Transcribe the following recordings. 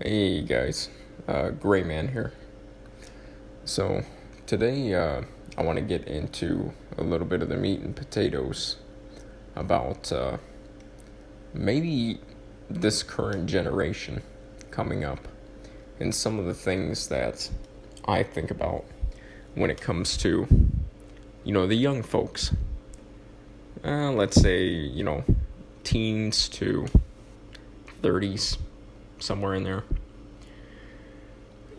Hey guys, Gray Man here. So today I want to get into a little bit of the meat and potatoes about maybe this current generation coming up and some of the things that I think about when it comes to, the young folks. Let's say, teens to 30s, somewhere in there.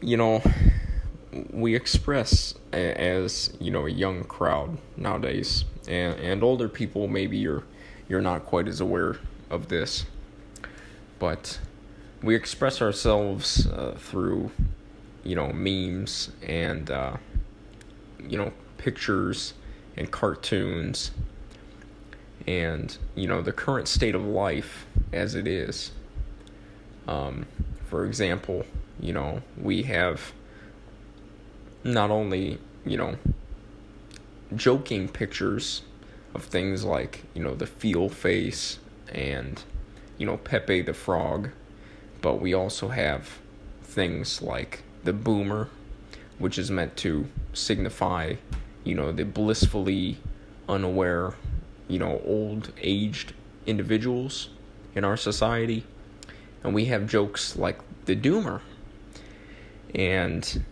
You know, we express as a young crowd nowadays, and older people, maybe you're not quite as aware of this, but we express ourselves through memes and pictures and cartoons and the current state of life as it is. For example, we have not only, joking pictures of things like, the Feel Face and, Pepe the Frog, but we also have things like the Boomer, which is meant to signify, the blissfully unaware, old aged individuals in our society. And we have jokes like the Doomer. And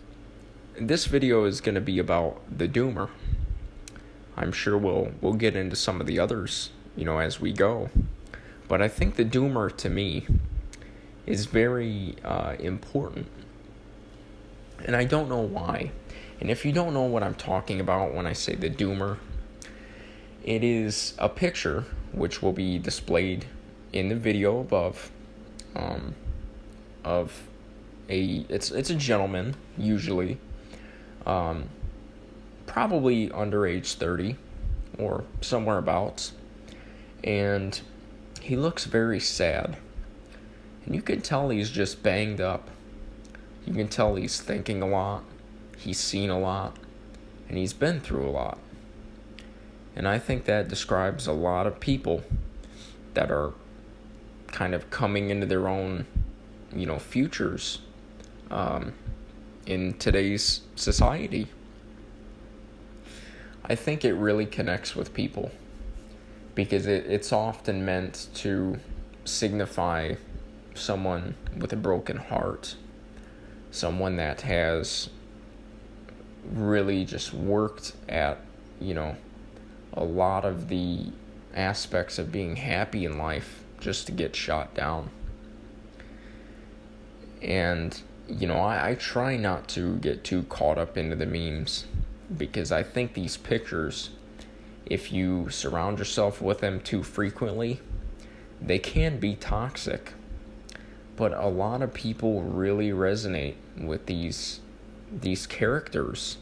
this video is going to be about the Doomer. I'm sure we'll get into some of the others, as we go. But I think the Doomer, to me, is very important. And I don't know why. And if you don't know what I'm talking about when I say the Doomer, it is a picture which will be displayed in the video above of it's a gentleman, usually, probably under age 30 or somewhere abouts, and he looks very sad, and you can tell he's just banged up. You can tell he's thinking a lot, he's seen a lot, and he's been through a lot. And I think that describes a lot of people that are kind of coming into their own, futures in today's society. I think it really connects with people because it's often meant to signify someone with a broken heart, someone that has really just worked at, a lot of the aspects of being happy in life just to get shot down. And, I try not to get too caught up into the memes because I think these pictures, if you surround yourself with them too frequently, they can be toxic. But a lot of people really resonate with these characters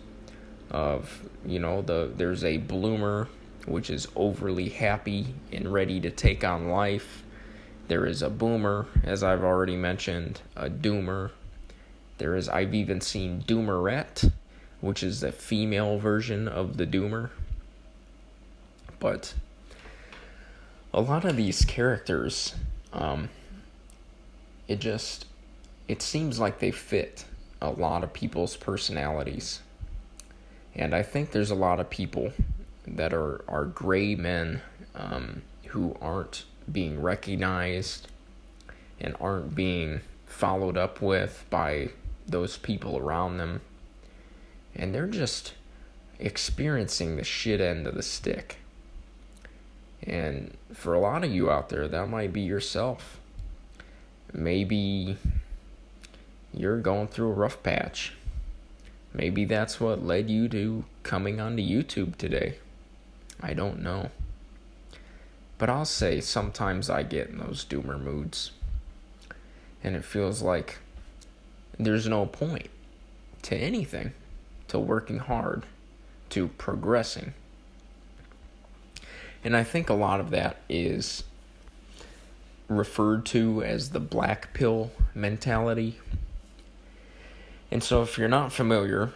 of, there's a bloomer, which is overly happy and ready to take on life. There is a boomer, as I've already mentioned, a doomer. I've even seen doomerette, which is the female version of the doomer. But a lot of these characters, it seems like they fit a lot of people's personalities. And I think there's a lot of people that are gray men who aren't being recognized and aren't being followed up with by those people around them. And they're just experiencing the shit end of the stick. And for a lot of you out there, that might be yourself. Maybe you're going through a rough patch. Maybe that's what led you to coming onto YouTube today. I don't know. But I'll say sometimes I get in those doomer moods. And it feels like there's no point to anything, to working hard, to progressing. And I think a lot of that is referred to as the black pill mentality. And so if you're not familiar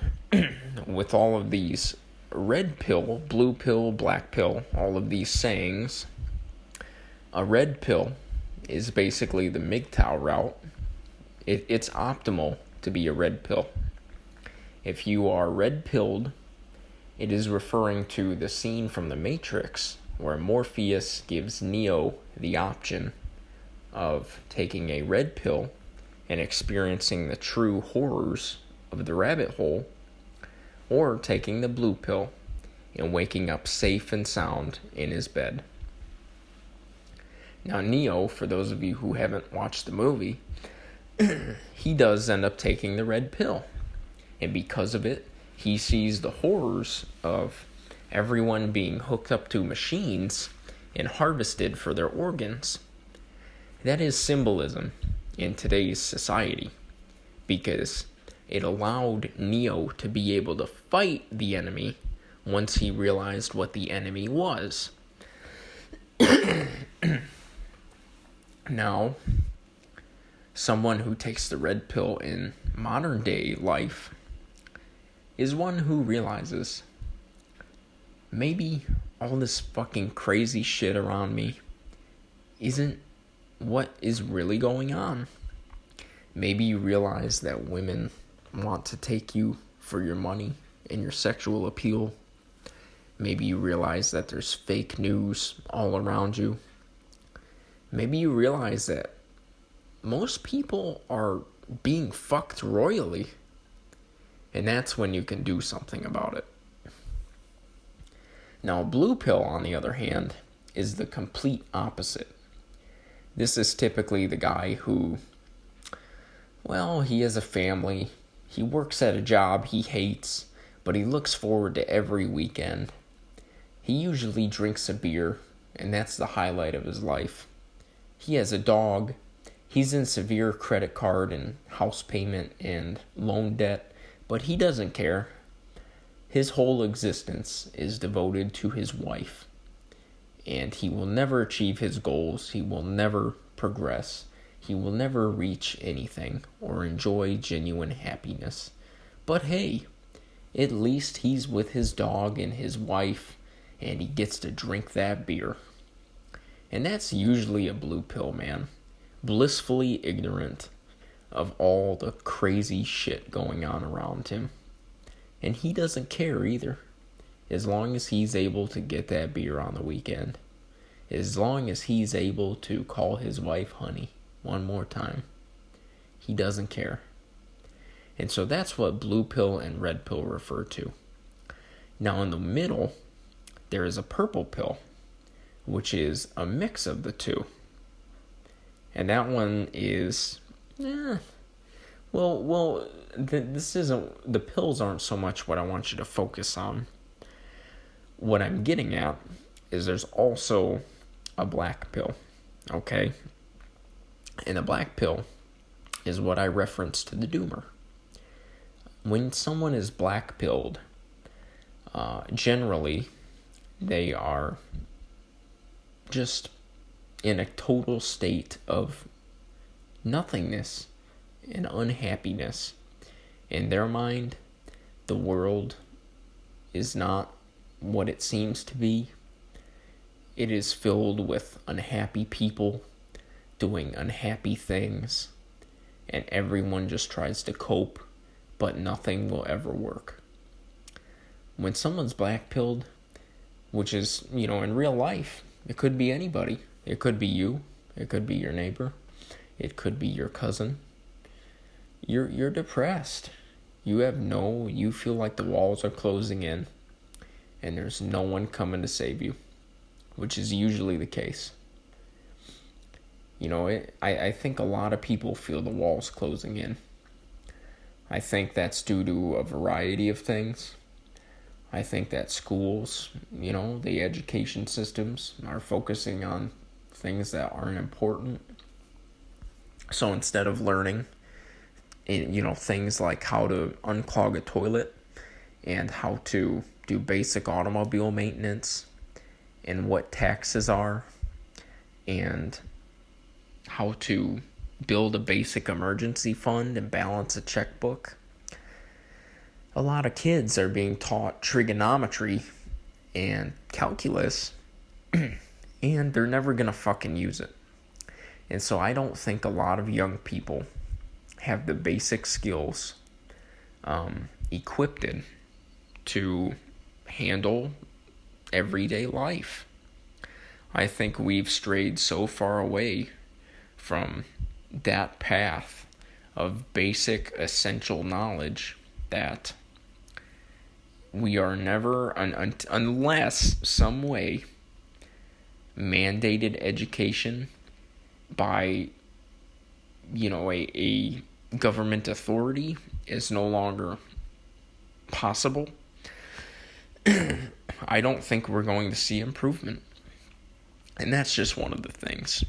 with all of these red pill, blue pill, black pill, all of these sayings, a red pill is basically the MGTOW route It's optimal to be a red pill. If you are red pilled, it is referring to the scene from The Matrix where Morpheus gives Neo the option of taking a red pill and experiencing the true horrors of the rabbit hole, or taking the blue pill and waking up safe and sound in his bed. Now, Neo, for those of you who haven't watched the movie, he does end up taking the red pill. And because of it, he sees the horrors of everyone being hooked up to machines and harvested for their organs. That is symbolism in today's society, because it allowed Neo to be able to fight the enemy once he realized what the enemy was. Now, someone who takes the red pill in modern day life is one who realizes, maybe all this fucking crazy shit around me isn't what is really going on. Maybe you realize that women want to take you for your money and your sexual appeal. Maybe you realize that there's fake news all around you. Maybe you realize that most people are being fucked royally. And that's when you can do something about it. Now, blue pill, on the other hand, is the complete opposite. This is typically the guy who, well, he has a family, he works at a job he hates, but he looks forward to every weekend. He usually drinks a beer, and that's the highlight of his life. He has a dog, he's in severe credit card and house payment and loan debt, but he doesn't care. His whole existence is devoted to his wife. And he will never achieve his goals. He will never progress. He will never reach anything or enjoy genuine happiness. But hey, at least he's with his dog and his wife, and he gets to drink that beer. And that's usually a blue pill man, blissfully ignorant of all the crazy shit going on around him. And he doesn't care either, as long as he's able to get that beer on the weekend. As long as he's able to call his wife honey one more time. He doesn't care. And so that's what blue pill and red pill refer to. Now in the middle, there is a purple pill, which is a mix of the two. And that one is, this isn't, the pills aren't so much what I want you to focus on. What I'm getting at is there's also a black pill, okay? And the black pill is what I referenced to the doomer. When someone is black pilled, generally they are just in a total state of nothingness and unhappiness. In their mind, the world is not what it seems to be. It is filled with unhappy people doing unhappy things, and everyone just tries to cope, but nothing will ever work. When someone's black-pilled, which is, in real life, it could be anybody. It could be you. It could be your neighbor. It could be your cousin. You're depressed. You feel like the walls are closing in, and there's no one coming to save you, which is usually the case. I think a lot of people feel the walls closing in. I think that's due to a variety of things. I think that schools, the education systems are focusing on things that aren't important. So instead of learning, things like how to unclog a toilet and how to do basic automobile maintenance and what taxes are and how to build a basic emergency fund and balance a checkbook. A lot of kids are being taught trigonometry and calculus and they're never going to fucking use it. And so I don't think a lot of young people have the basic skills equipped to handle everyday life. I think we've strayed so far away from that path of basic essential knowledge that we are never, unless some way mandated education by, a government authority is no longer possible, I don't think we're going to see improvement. And that's just one of the things.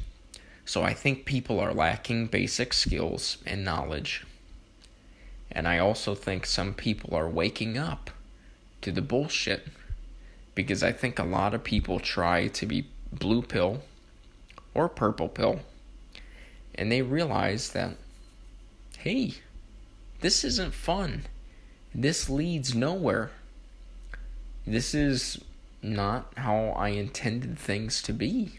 So I think people are lacking basic skills and knowledge. And I also think some people are waking up to the bullshit, because I think a lot of people try to be blue pill or purple pill, and they realize that, hey, this isn't fun. This leads nowhere. This is not how I intended things to be.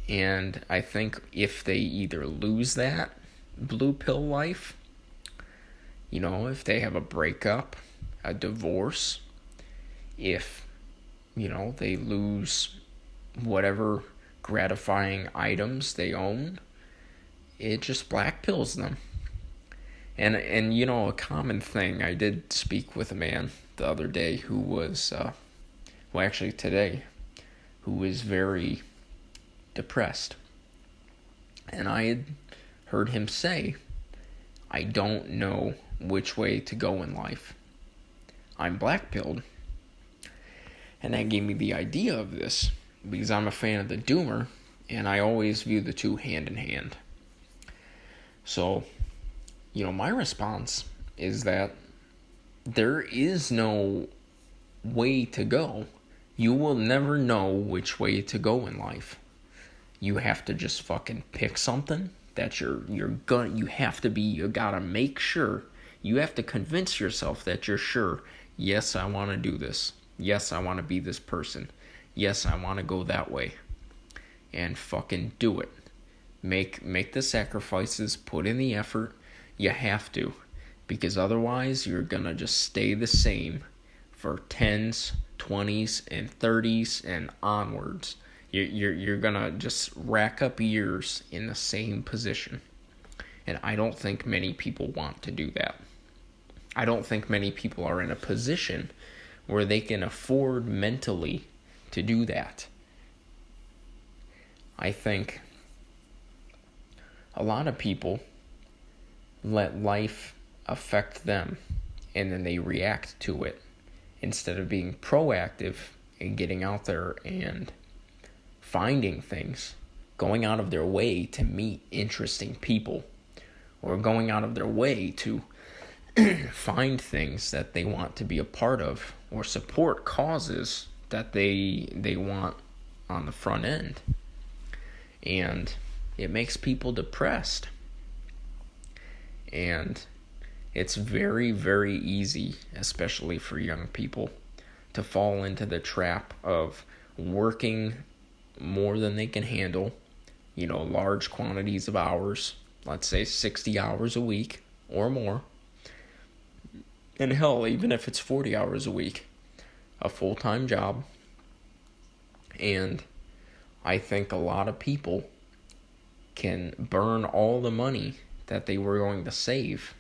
And I think if they either lose that blue pill life, if they have a breakup, a divorce, if, they lose whatever gratifying items they own, it just black pills them. And a common thing, I did speak with a man the other day who was, today, who was very depressed. And I had heard him say, I don't know which way to go in life. I'm black-pilled. And that gave me the idea of this, because I'm a fan of the doomer, and I always view the two hand in hand. So, my response is that there is no way to go. You will never know which way to go in life. You have to just fucking pick something that you gotta make sure. You have to convince yourself that you're sure, yes, I want to do this. Yes, I want to be this person. Yes, I want to go that way. And fucking do it. Make the sacrifices, put in the effort. You have to, because otherwise you're gonna just stay the same for 10s, 20s, and 30s and onwards. You're gonna just rack up years in the same position. And I don't think many people want to do that. I don't think many people are in a position where they can afford mentally to do that. I think a lot of people let life affect them, and then they react to it instead of being proactive and getting out there and finding things, going out of their way to meet interesting people, or going out of their way to find things that they want to be a part of, or support causes that they want on the front end. And it makes people depressed. And it's very, very easy, especially for young people, to fall into the trap of working more than they can handle, large quantities of hours, let's say 60 hours a week or more. And hell, even if it's 40 hours a week, a full-time job. And I think a lot of people can burn all the money that they were going to save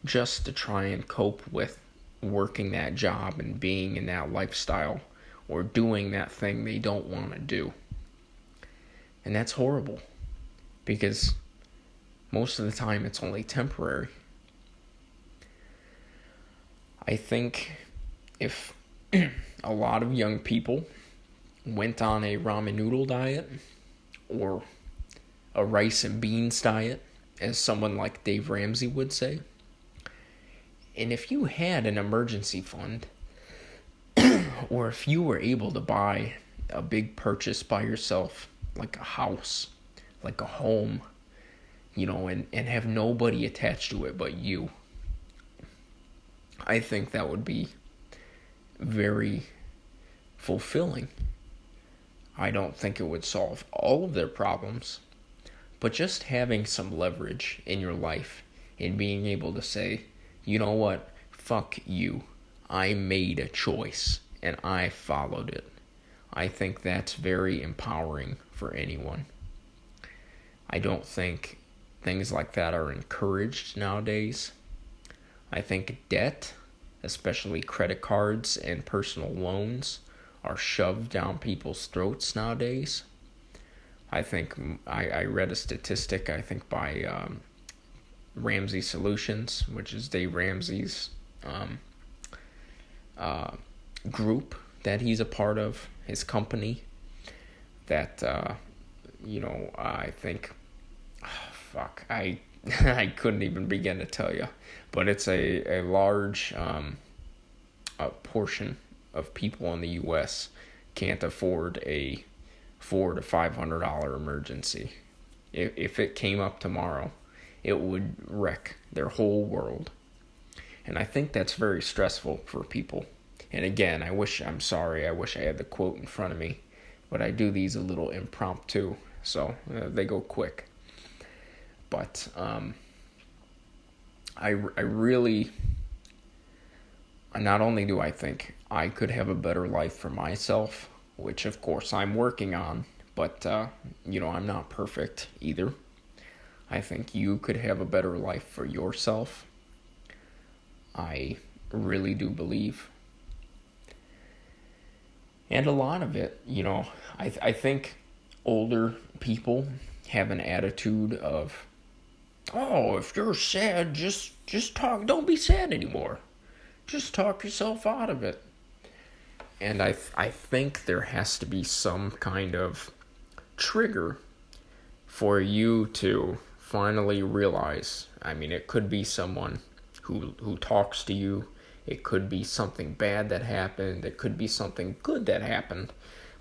just to try and cope with working that job and being in that lifestyle, or doing that thing they don't want to do. And that's horrible, because most of the time it's only temporary. I think if a lot of young people went on a ramen noodle diet, or a rice and beans diet, as someone like Dave Ramsey would say, and if you had an emergency fund, or if you were able to buy a big purchase by yourself, like a house, like a home, and have nobody attached to it but you, I think that would be very fulfilling. I don't think it would solve all of their problems, But just having some leverage in your life and being able to say, you know what, fuck you. I made a choice and I followed it. I think that's very empowering for anyone. I don't think things like that are encouraged nowadays. I think debt, especially credit cards and personal loans, are shoved down people's throats nowadays. I think I read a statistic, I think by Ramsey Solutions, which is Dave Ramsey's group that he's a part of, his company, that, I think, I I couldn't even begin to tell you, but it's a large a portion of people in the U.S. can't afford a $400 to $500 emergency. If it came up tomorrow, it would wreck their whole world. And I think that's very stressful for people. And again, I wish I had the quote in front of me, but I do these a little impromptu, so they go quick. But I really, not only do I think I could have a better life for myself, which of course I'm working on, but I'm not perfect either. I think you could have a better life for yourself. I really do believe. And a lot of it, I think older people have an attitude of, oh, if you're sad, just talk. Don't be sad anymore. Just talk yourself out of it. And I think there has to be some kind of trigger for you to finally realize. I mean, it could be someone who talks to you. It could be something bad that happened. It could be something good that happened.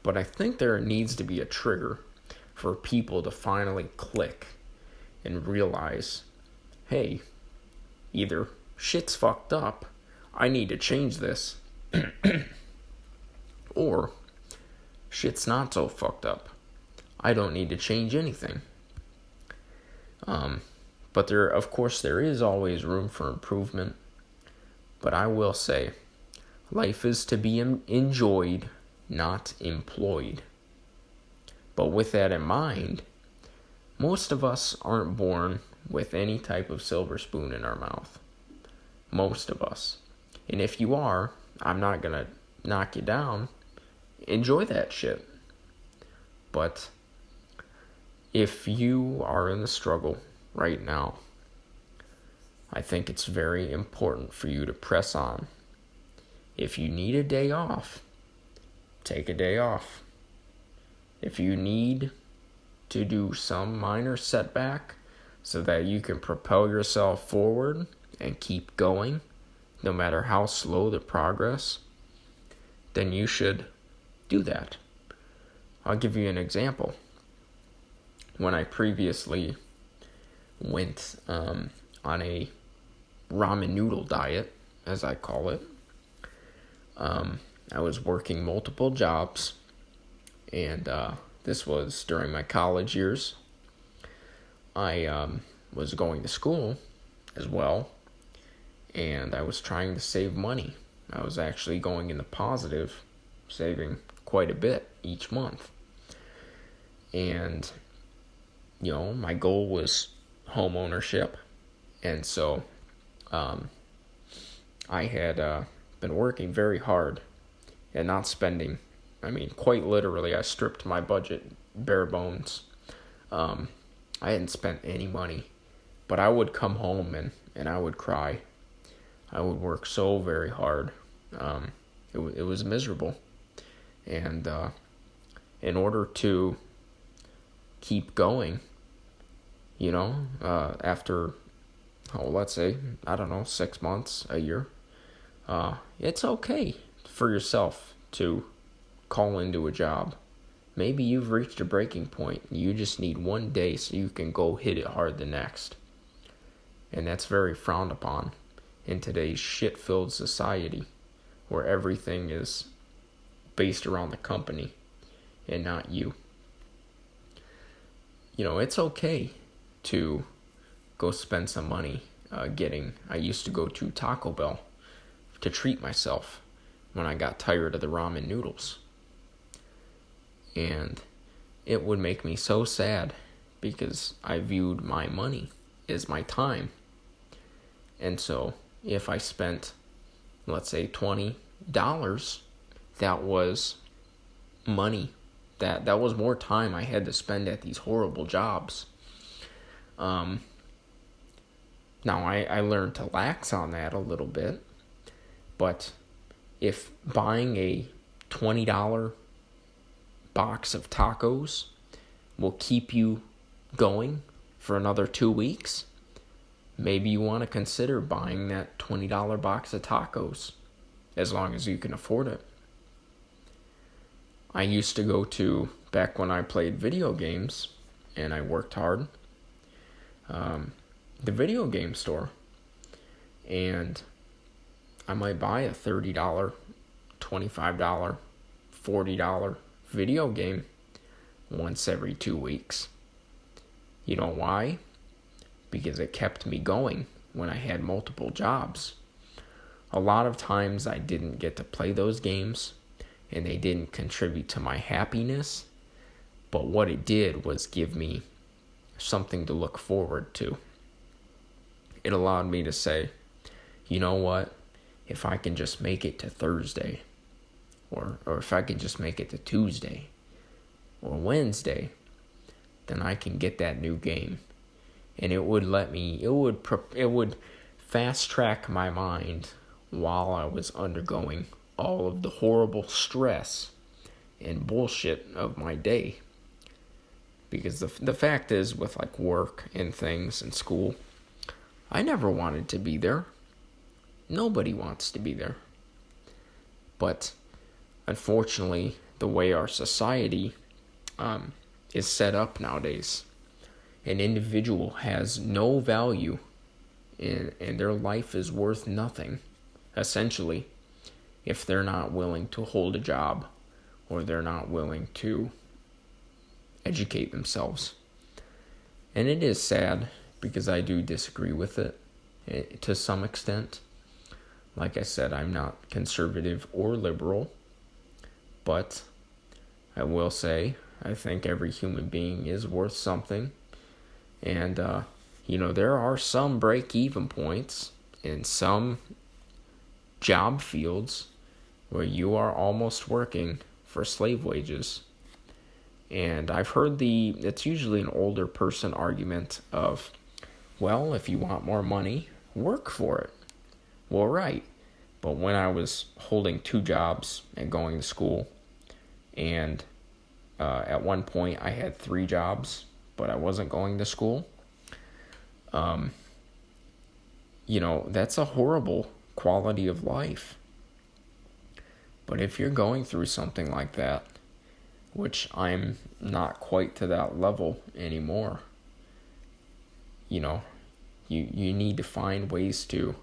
But I think there needs to be a trigger for people to finally click and realize, hey, either shit's fucked up, I need to change this, or shit's not so fucked up, I don't need to change anything. But of course, there is always room for improvement. But I will say, life is to be enjoyed, not employed. But with that in mind, most of us aren't born with any type of silver spoon in our mouth. Most of us. And if you are, I'm not going to knock you down. Enjoy that shit. But if you are in the struggle right now, I think it's very important for you to press on. If you need a day off, take a day off. If you need to do some minor setback so that you can propel yourself forward and keep going, no matter how slow the progress, then you should do that. I'll give you an example. When I previously went on a ramen noodle diet, as I call it, I was working multiple jobs, and this was during my college years. I was going to school as well, and I was trying to save money. I was actually going in the positive, saving quite a bit each month. And, my goal was home ownership, and so I had been working very hard and not spending. I mean, quite literally, I stripped my budget bare bones. I hadn't spent any money, but I would come home and I would cry. I would work so very hard. It was miserable. And in order to keep going, after, let's say, 6 months, a year, it's okay for yourself to call into a job. Maybe you've reached a breaking point. You just need one day so you can go hit it hard the next. And that's very frowned upon in today's shit-filled society where everything is based around the company and not you. It's okay to go spend some money I used to go to Taco Bell to treat myself when I got tired of the ramen noodles. And it would make me so sad because I viewed my money as my time. And so if I spent, let's say, $20, that was money. That was more time I had to spend at these horrible jobs. Now, I learned to lax on that a little bit, but if buying a $20 box of tacos will keep you going for another 2 weeks, maybe you want to consider buying that $20 box of tacos, as long as you can afford it. I used to go to, back when I played video games and I worked hard, the video game store, and I might buy a $30, $25, $40 video game once every 2 weeks. You know why? Because it kept me going when I had multiple jobs. A lot of times I didn't get to play those games, and they didn't contribute to my happiness, but what it did was give me something to look forward to. It allowed me to say, you know what, if I can just make it to Thursday, or if I can just make it to Tuesday or Wednesday, then I can get that new game. And it would fast track my mind while I was undergoing all of the horrible stress and bullshit of my day. Because the fact is, with like work and things and school, I never wanted to be there. Nobody wants to be there. But unfortunately, the way our society is set up nowadays, an individual has no value and their life is worth nothing, essentially, if they're not willing to hold a job or they're not willing to educate themselves. And it is sad, because I do disagree with it to some extent. Like I said, I'm not conservative or liberal, but I will say I think every human being is worth something. And, there are some break-even points in some job fields where you are almost working for slave wages. And I've heard it's usually an older person argument of, well, if you want more money, work for it. Well, right. But when I was holding 2 jobs and going to school, and at one point I had 3 jobs, but I wasn't going to school, that's a horrible quality of life. But if you're going through something like that, which I'm not quite to that level anymore, you need to find ways to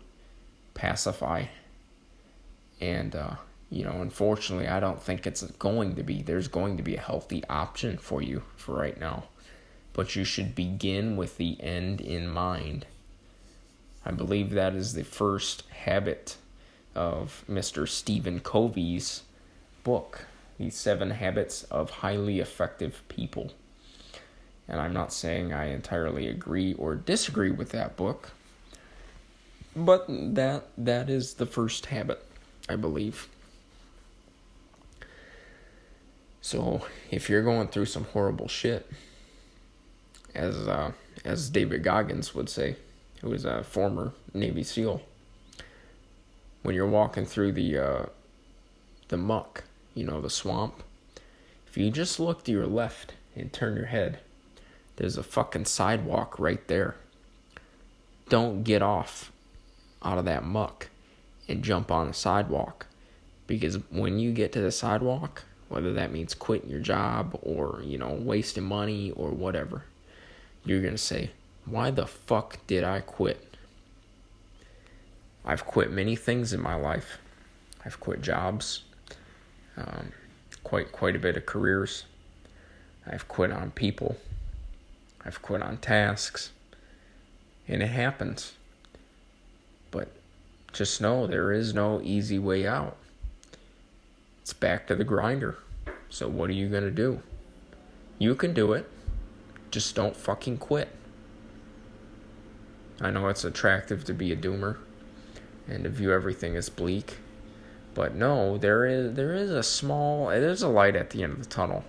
pacify. And, unfortunately, I don't think there's going to be a healthy option for you for right now. But you should begin with the end in mind. I believe that is the first habit of Mr. Stephen Covey's book, The 7 Habits of Highly Effective People. And I'm not saying I entirely agree or disagree with that book, but that is the first habit, I believe. So if you're going through some horrible shit, as David Goggins would say, who is a former Navy SEAL, when you're walking through the muck, the swamp, if you just look to your left and turn your head, there's a fucking sidewalk right there. Don't get off out of that muck and jump on the sidewalk, because when you get to the sidewalk, whether that means quitting your job or, wasting money or whatever, you're going to say, why the fuck did I quit? I've quit many things in my life. I've quit jobs, quite a bit of careers. I've quit on people. I've quit on tasks, and it happens. But just know there is no easy way out. It's back to the grinder. So what are you going to do? You can do it. Just don't fucking quit. I know it's attractive to be a doomer and to view everything as bleak. But no, there's a light at the end of the tunnel.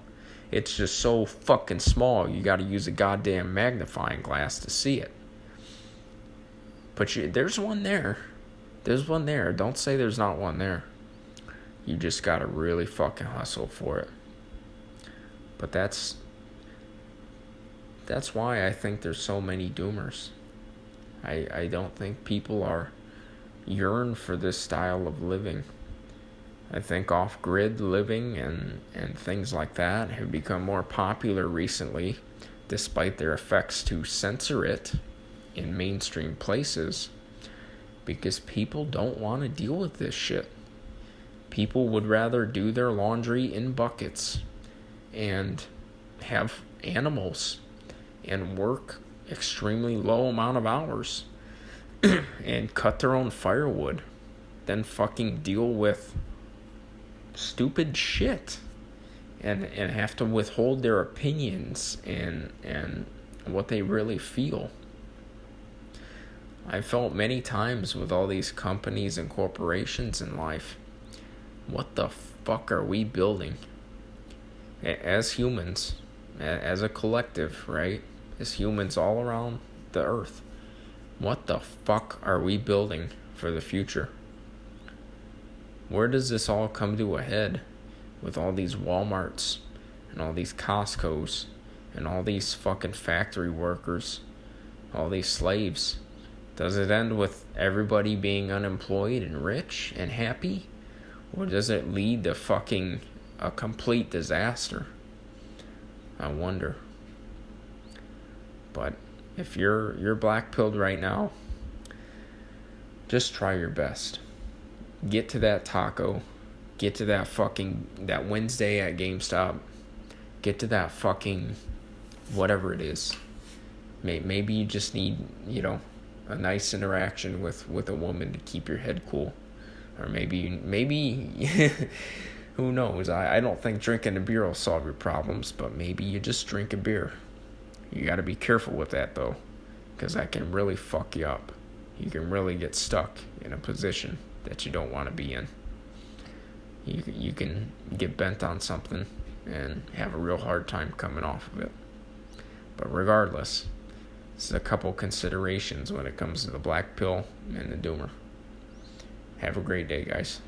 It's just so fucking small, you gotta use a goddamn magnifying glass to see it. But there's one there. There's one there. Don't say there's not one there. You just gotta really fucking hustle for it. But that's why I think there's so many doomers. I don't think people yearn for this style of living. I think off-grid living and things like that have become more popular recently, despite their effects to censor it in mainstream places, because people don't want to deal with this shit. People would rather do their laundry in buckets and have animals and work extremely low amount of hours and cut their own firewood than fucking deal with stupid shit and have to withhold their opinions and what they really feel. I felt many times with all these companies and corporations in life, what the fuck are we building? As humans, as a collective, right? As humans all around the earth, what the fuck are we building for the future? Where does this all come to a head with all these Walmarts and all these Costco's and all these fucking factory workers, all these slaves? Does it end with everybody being unemployed and rich and happy? Or does it lead to fucking a complete disaster? I wonder. But if you're black-pilled right now, just try your best. Get to that taco. Get to that Wednesday at GameStop. Get to that fucking whatever it is. Maybe you just need, a nice interaction with a woman to keep your head cool. Or maybe who knows? I don't think drinking a beer will solve your problems, but maybe you just drink a beer. You got to be careful with that, though, because that can really fuck you up. You can really get stuck in a position that you don't want to be in. You can get bent on something and have a real hard time coming off of it. But regardless, this is a couple considerations when it comes to the black pill and the doomer. Have a great day, guys.